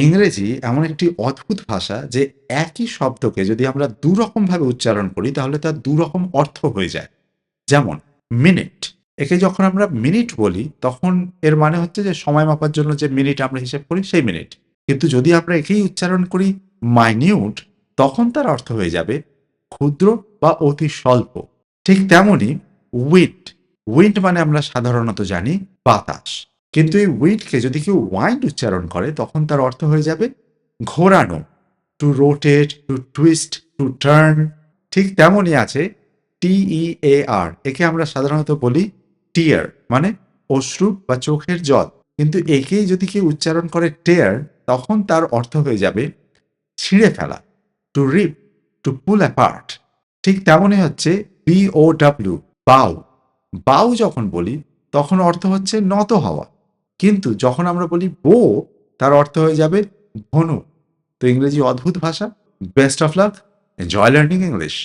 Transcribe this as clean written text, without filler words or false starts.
ইংরেজি এমন একটি অদ্ভুত ভাষা যে একই শব্দকে যদি আমরা দুরকমভাবে উচ্চারণ করি তাহলে তার দুরকম অর্থ হয়ে যায়। যেমন মিনিট, একে যখন আমরা মিনিট বলি তখন এর মানে হচ্ছে যে সময় মাপার জন্য যে মিনিট আমরা হিসেব করি সেই মিনিট। কিন্তু যদি আমরা একেই উচ্চারণ করি মাইনিউট, তখন তার অর্থ হয়ে যাবে ক্ষুদ্র বা অতি স্বল্প। ঠিক তেমনি উইন্ড, উইন্ড মানে আমরা সাধারণত জানি বাতাস। কিন্তু এই উইন্ডকে যদি কেউ ওয়াইন্ড উচ্চারণ করে তখন তার অর্থ হয়ে যাবে ঘোরানো, to rotate, to twist, to turn. ঠিক তেমনই আছে টিইএআর, একে আমরা সাধারণত বলি টিয়ার, মানে অশ্রু বা চোখের জল। কিন্তু একেই যদি কেউ উচ্চারণ করে টেয়ার, তখন তার অর্থ হয়ে যাবে ছিঁড়ে ফেলা, to rip, to pull apart. ঠিক তেমনই হচ্ছে বিওডব্লিউ, বাউ। বাউ যখন বলি তখন অর্থ হচ্ছে নত হওয়া। কিন্তু যখন আমরা বলি বো, তার অর্থ হয়ে যাবে ধনুক। তো ইংরেজি অদ্ভুত ভাষা। Best of luck, enjoy learning English.